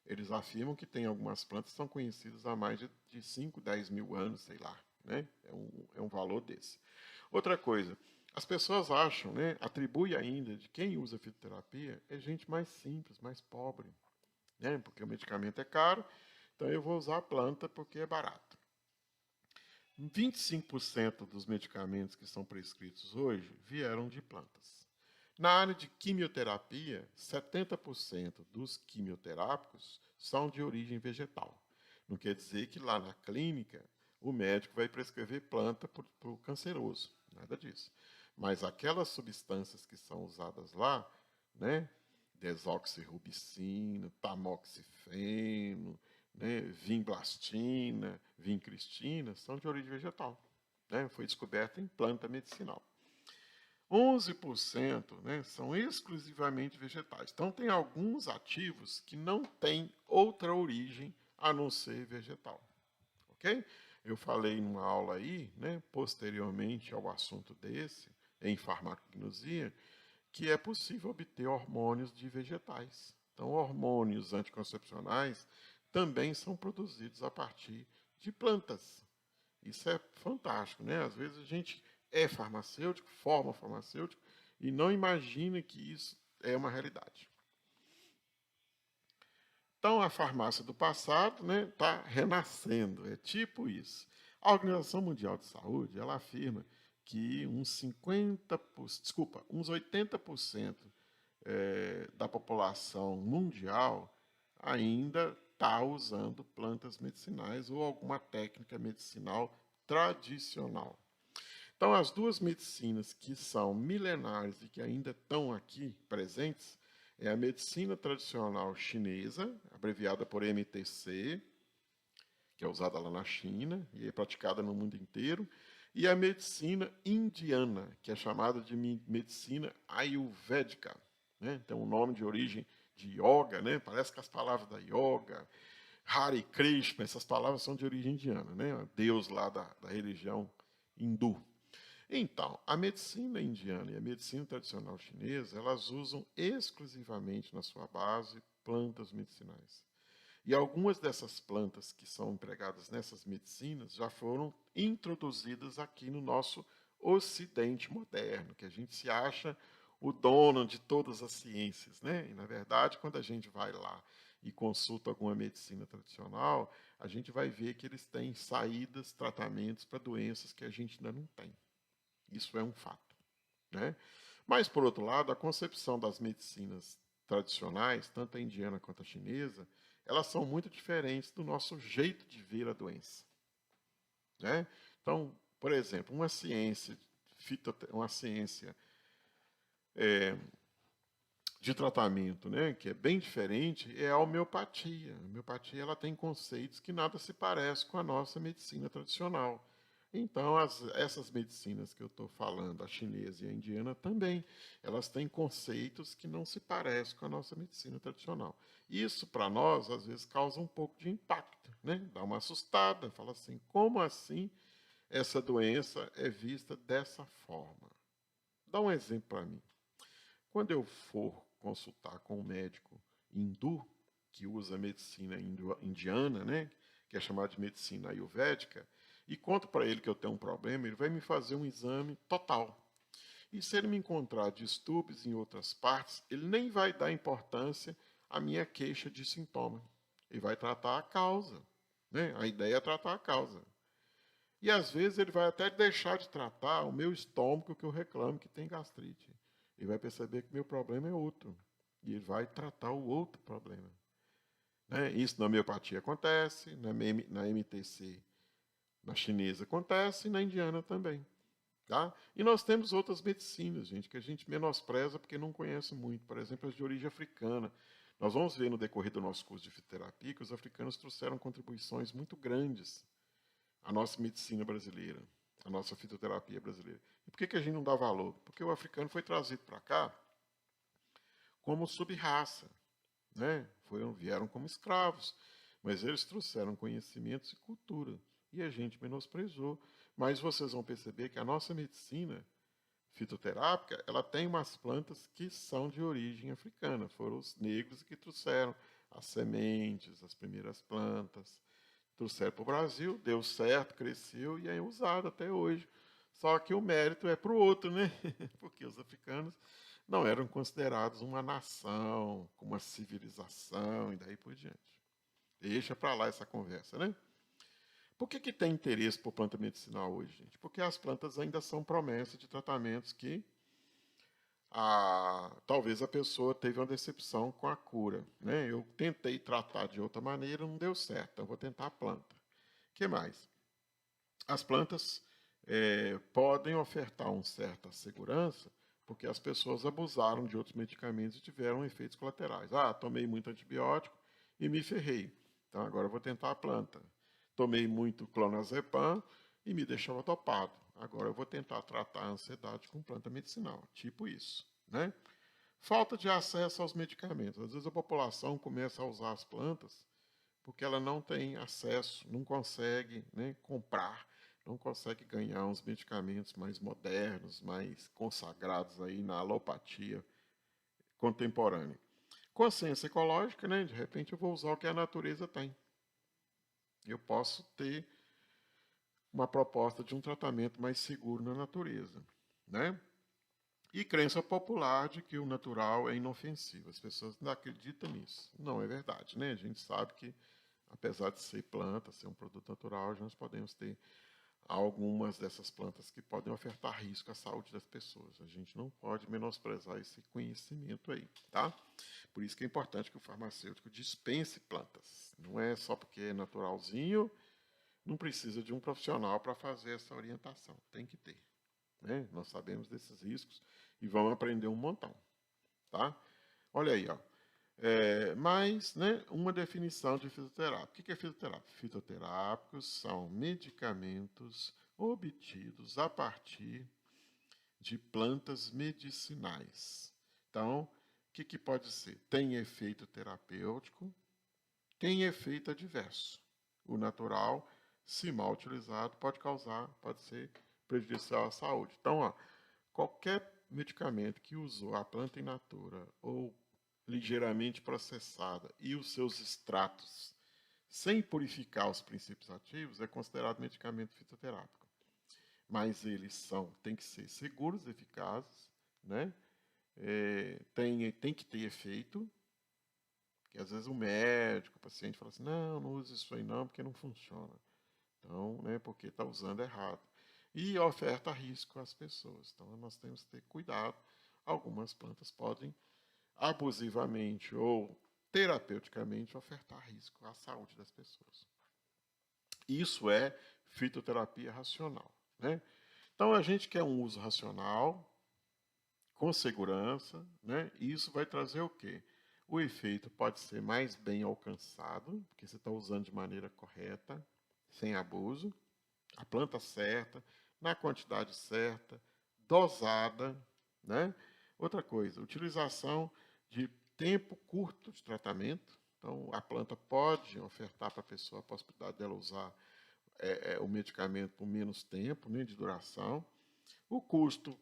A: eles afirmam que tem algumas plantas que são conhecidas há mais de 5, 10 mil anos, sei lá. Né? É um valor desse. Outra coisa, as pessoas acham, né, atribui ainda de quem usa fitoterapia é gente mais simples, mais pobre. Né? Porque o medicamento é caro, então eu vou usar a planta porque é barato. 25% dos medicamentos que são prescritos hoje vieram de plantas. Na área de quimioterapia, 70% dos quimioterápicos são de origem vegetal. Não quer dizer que lá na clínica o médico vai prescrever planta para o canceroso, nada disso. Mas aquelas substâncias que são usadas lá, né, desoxirrubicina, tamoxifeno, né, vinblastina, vincristina, são de origem vegetal. Né, foi descoberta em planta medicinal. 11%, né, são exclusivamente vegetais. Então, tem alguns ativos que não têm outra origem a não ser vegetal. Ok? Eu falei numa aula aí, né, posteriormente ao assunto desse, em farmacognosia, que é possível obter hormônios de vegetais. Então, hormônios anticoncepcionais também são produzidos a partir de plantas. Isso é fantástico, né? Às vezes a gente é farmacêutico, forma farmacêutico, e não imagina que isso é uma realidade. Então, a farmácia do passado está renascendo, é tipo isso. A Organização Mundial de Saúde, ela afirma que uns 80% da população mundial ainda está usando plantas medicinais ou alguma técnica medicinal tradicional. Então, as duas medicinas que são milenares e que ainda estão aqui presentes é a medicina tradicional chinesa, abreviada por MTC, que é usada lá na China e é praticada no mundo inteiro, e a medicina indiana, que é chamada de medicina ayurvédica. Né? Tem um nome de origem de yoga, né? Parece que as palavras da yoga, Hare Krishna, essas palavras são de origem indiana, né? Deus lá da religião hindu. Então, a medicina indiana e a medicina tradicional chinesa, elas usam exclusivamente na sua base plantas medicinais. E algumas dessas plantas que são empregadas nessas medicinas já foram introduzidas aqui no nosso Ocidente moderno, que a gente se acha o dono de todas as ciências, né? E, na verdade, quando a gente vai lá e consulta alguma medicina tradicional, a gente vai ver que eles têm saídas, tratamentos para doenças que a gente ainda não tem. Isso é um fato, né? Mas, por outro lado, a concepção das medicinas tradicionais, tanto a indiana quanto a chinesa, elas são muito diferentes do nosso jeito de ver a doença, né? Então, por exemplo, uma ciência de tratamento, né, que é bem diferente, é a homeopatia. A homeopatia ela tem conceitos que nada se parece com a nossa medicina tradicional. Então, essas medicinas que eu estou falando, a chinesa e a indiana também, elas têm conceitos que não se parecem com a nossa medicina tradicional. Isso, para nós, às vezes, causa um pouco de impacto, né? Dá uma assustada, fala assim, como assim essa doença é vista dessa forma? Dá um exemplo para mim. Quando eu for consultar com um médico hindu, que usa a medicina indiana, né, que é chamada de medicina ayurvédica, e conto para ele que eu tenho um problema, ele vai me fazer um exame total. E se ele me encontrar distúrbios em outras partes, ele nem vai dar importância à minha queixa de sintoma. Ele vai tratar a causa. Né? A ideia é tratar a causa. E às vezes ele vai até deixar de tratar o meu estômago que eu reclamo que tem gastrite. Ele vai perceber que meu problema é outro. E ele vai tratar o outro problema. Né? Isso na homeopatia acontece, na MTC, na chinesa acontece e na indiana também. Tá? E nós temos outras medicinas, gente, que a gente menospreza porque não conhece muito. Por exemplo, as de origem africana. Nós vamos ver no decorrer do nosso curso de fitoterapia que os africanos trouxeram contribuições muito grandes à nossa medicina brasileira, à nossa fitoterapia brasileira. E por que a gente não dá valor? Porque o africano foi trazido para cá como sub-raça. Né? Vieram como escravos, mas eles trouxeram conhecimentos e cultura. E a gente menosprezou. Mas vocês vão perceber que a nossa medicina fitoterápica, ela tem umas plantas que são de origem africana. Foram os negros que trouxeram as sementes, as primeiras plantas. Trouxeram para o Brasil, deu certo, cresceu e é usado até hoje. Só que o mérito é para o outro, né? Porque os africanos não eram considerados uma nação, com uma civilização e daí por diante. Deixa para lá essa conversa, né? Por que tem interesse por planta medicinal hoje, gente? Porque as plantas ainda são promessa de tratamentos que talvez a pessoa teve uma decepção com a cura. Né? Eu tentei tratar de outra maneira, não deu certo, então vou tentar a planta. O que mais? As plantas podem ofertar uma certa segurança porque as pessoas abusaram de outros medicamentos e tiveram efeitos colaterais. Tomei muito antibiótico e me ferrei. Então agora eu vou tentar a planta. Tomei muito clonazepam e me deixava topado. Agora eu vou tentar tratar a ansiedade com planta medicinal. Tipo isso. Né? Falta de acesso aos medicamentos. Às vezes a população começa a usar as plantas porque ela não tem acesso, não consegue comprar, não consegue ganhar uns medicamentos mais modernos, mais consagrados aí na alopatia contemporânea. Consciência ecológica, de repente eu vou usar o que a natureza tem. eu posso ter uma proposta de um tratamento mais seguro na natureza, né? E crença popular de que o natural é inofensivo. As pessoas não acreditam nisso. Não é verdade, né? A gente sabe que, apesar de ser planta, ser um produto natural, nós podemos ter algumas dessas plantas que podem ofertar risco à saúde das pessoas. A gente não pode menosprezar esse conhecimento aí, tá? Por isso que é importante que o farmacêutico dispense plantas. Não é só porque é naturalzinho, não precisa de um profissional para fazer essa orientação. Tem que ter, né? Nós sabemos desses riscos e vamos aprender um montão, tá? Olha aí, ó. Mas, né, uma definição de fitoterápico. O que é fitoterápico? Fitoterápicos são medicamentos obtidos a partir de plantas medicinais. Então, o que pode ser? Tem efeito terapêutico, tem efeito adverso. O natural, se mal utilizado, pode ser prejudicial à saúde. Então, ó, qualquer medicamento que usou a planta in natura ou ligeiramente processada e os seus extratos sem purificar os princípios ativos é considerado medicamento fitoterápico. Mas eles têm que ser seguros, eficazes, né? Tem que ter efeito, que às vezes o médico, o paciente fala assim, não use isso aí não, porque não funciona. Então, né, porque está usando errado. E oferta risco às pessoas. Então, nós temos que ter cuidado. Algumas plantas podem abusivamente ou terapeuticamente ofertar risco à saúde das pessoas. Isso é fitoterapia racional, né? Então, a gente quer um uso racional, com segurança, né? E isso vai trazer o quê? O efeito pode ser mais bem alcançado, porque você está usando de maneira correta, sem abuso, a planta certa, na quantidade certa, dosada, né? Outra coisa, utilização de tempo curto de tratamento. Então, a planta pode ofertar para a pessoa a possibilidade dela usar o medicamento por menos tempo, né, de duração. O custo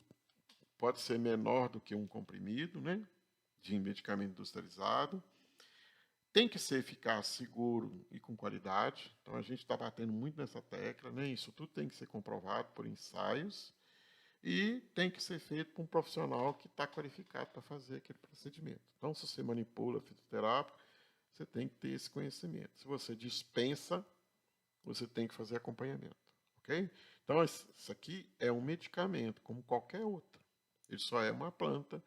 A: pode ser menor do que um comprimido, né, de medicamento industrializado. Tem que ser eficaz, seguro e com qualidade. Então, a gente está batendo muito nessa tecla, né? Isso tudo tem que ser comprovado por ensaios e tem que ser feito por um profissional que está qualificado para fazer aquele procedimento. Então, se você manipula fitoterápico, você tem que ter esse conhecimento. Se você dispensa, você tem que fazer acompanhamento, ok? Então, isso aqui é um medicamento, como qualquer outro. Ele só é uma planta,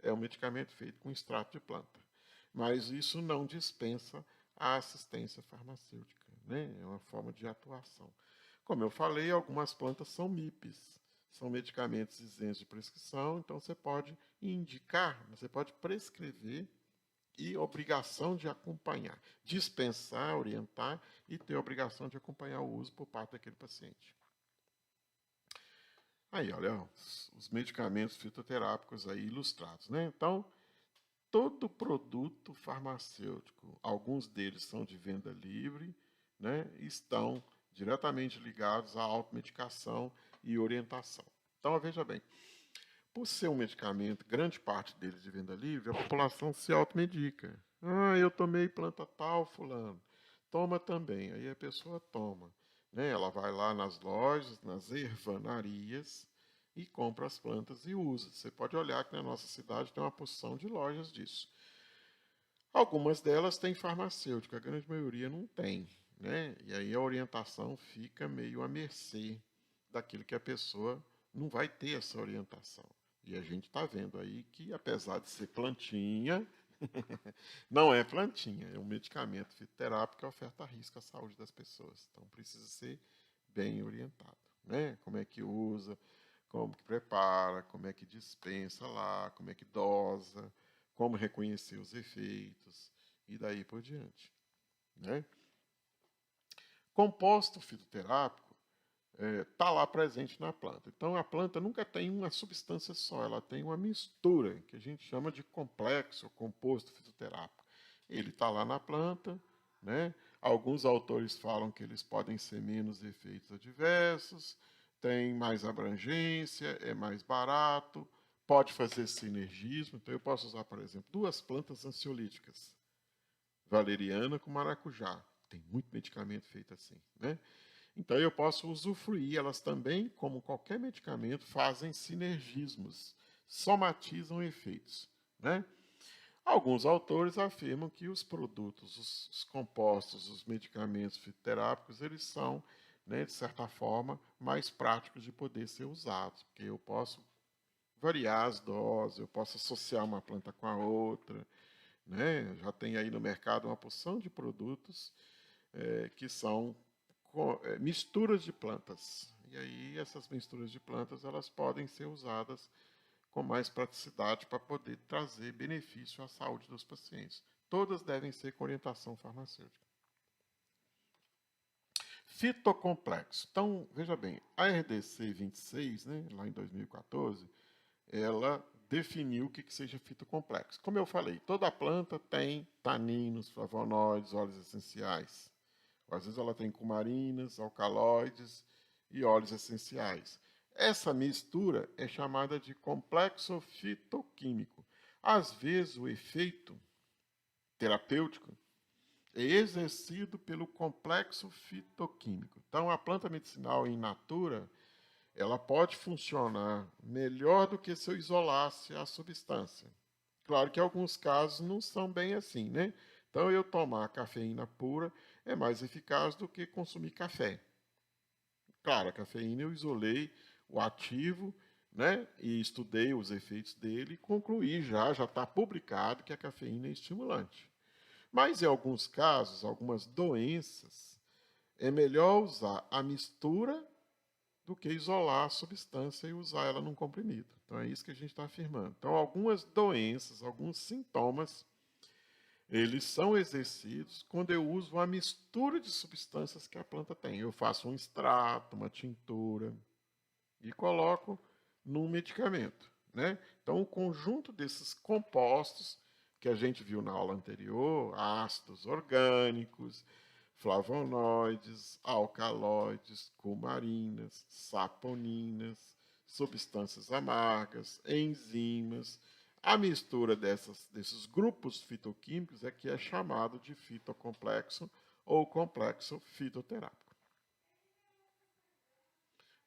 A: é um medicamento feito com extrato de planta. Mas isso não dispensa a assistência farmacêutica, né? É uma forma de atuação. Como eu falei, algumas plantas são MIPs, são medicamentos isentos de prescrição, então você pode indicar, você pode prescrever e obrigação de acompanhar, dispensar, orientar e ter obrigação de acompanhar o uso por parte daquele paciente. Aí, olha, os medicamentos fitoterápicos aí ilustrados, né? Então, todo produto farmacêutico, alguns deles são de venda livre, né? Estão diretamente ligados à automedicação e orientação. Então, veja bem, por ser um medicamento, grande parte deles de venda livre, a população se automedica. Ah, eu tomei planta tal, fulano. Toma também. Aí a pessoa toma. Né? Ela vai lá nas lojas, nas ervanarias, e compra as plantas e usa. Você pode olhar que na nossa cidade tem uma porção de lojas disso. Algumas delas têm farmacêutico, a grande maioria não tem. Né? E aí a orientação fica meio à mercê daquilo que a pessoa não vai ter essa orientação. E a gente está vendo aí que, apesar de ser plantinha, não é plantinha, é um medicamento fitoterápico que oferta risco à saúde das pessoas. Então precisa ser bem orientado. Né? Como é que usa, como que prepara, como é que dispensa lá, como é que dosa, como reconhecer os efeitos e daí por diante. Né? Composto fitoterápico está lá presente na planta. Então, a planta nunca tem uma substância só, ela tem uma mistura, que a gente chama de complexo, composto fitoterápico. Ele está lá na planta, né? Alguns autores falam que eles podem ser menos efeitos adversos, tem mais abrangência, é mais barato, pode fazer sinergismo. Então, eu posso usar, por exemplo, duas plantas ansiolíticas, valeriana com maracujá. Tem muito medicamento feito assim, né? Então, eu posso usufruir, elas também, como qualquer medicamento, fazem sinergismos, somatizam efeitos, né? Alguns autores afirmam que os produtos, os compostos, os medicamentos fitoterápicos, eles são, né, de certa forma, mais práticos de poder ser usados, porque eu posso variar as doses, eu posso associar uma planta com a outra, né? Já tem aí no mercado uma porção de produtos que são misturas de plantas. E aí essas misturas de plantas elas podem ser usadas com mais praticidade para poder trazer benefício à saúde dos pacientes. Todas devem ser com orientação farmacêutica. Fitocomplexo. Então, veja bem, a RDC 26, né, lá em 2014, ela definiu o que seja fitocomplexo. Como eu falei, toda planta tem taninos, flavonoides, óleos essenciais. Às vezes ela tem cumarinas, alcaloides e óleos essenciais. Essa mistura é chamada de complexo fitoquímico. Às vezes o efeito terapêutico é exercido pelo complexo fitoquímico. Então a planta medicinal in natura, ela pode funcionar melhor do que se eu isolasse a substância. Claro que alguns casos não são bem assim, né? Então, eu tomar cafeína pura é mais eficaz do que consumir café. Claro, a cafeína eu isolei o ativo, né? E estudei os efeitos dele e concluí já está publicado que a cafeína é estimulante. Mas em alguns casos, algumas doenças, é melhor usar a mistura do que isolar a substância e usar ela num comprimido. Então é isso que a gente está afirmando. Então, algumas doenças, alguns sintomas, eles são exercidos quando eu uso uma mistura de substâncias que a planta tem. Eu faço um extrato, uma tintura e coloco num medicamento, né? Então, o conjunto desses compostos que a gente viu na aula anterior, ácidos orgânicos, flavonoides, alcaloides, cumarinas, saponinas, substâncias amargas, enzimas. A mistura desses grupos fitoquímicos é que é chamado de fitocomplexo ou complexo fitoterápico.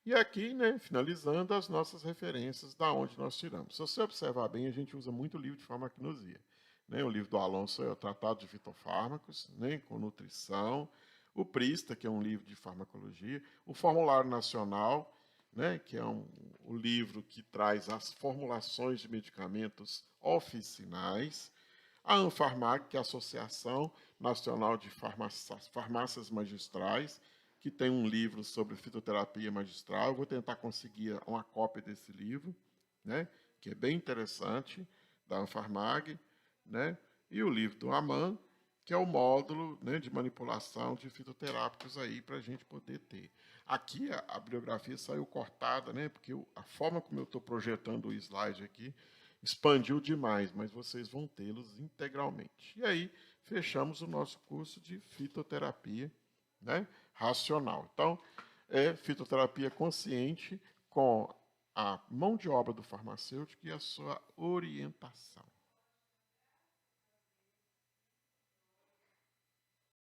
A: E aqui, né, finalizando as nossas referências da onde nós tiramos. Se você observar bem, a gente usa muito livro de farmacognosia. Né? O livro do Alonso é o Tratado de Fitofármacos, né, com nutrição. O Prista, que é um livro de farmacologia. O Formulário Nacional, né, que é o livro que traz as formulações de medicamentos oficinais. A Anfarmag, que é a Associação Nacional de Farmácias Magistrais, que tem um livro sobre fitoterapia magistral. Eu vou tentar conseguir uma cópia desse livro, né, que é bem interessante, da Anfarmag, né, e o livro do Aman, que é o módulo, né, de manipulação de fitoterápicos aí para a gente poder ter. Aqui a bibliografia saiu cortada, né, porque a forma como eu estou projetando o slide aqui expandiu demais, mas vocês vão tê-los integralmente. E aí fechamos o nosso curso de fitoterapia, né, racional. Então, é fitoterapia consciente com a mão de obra do farmacêutico e a sua orientação.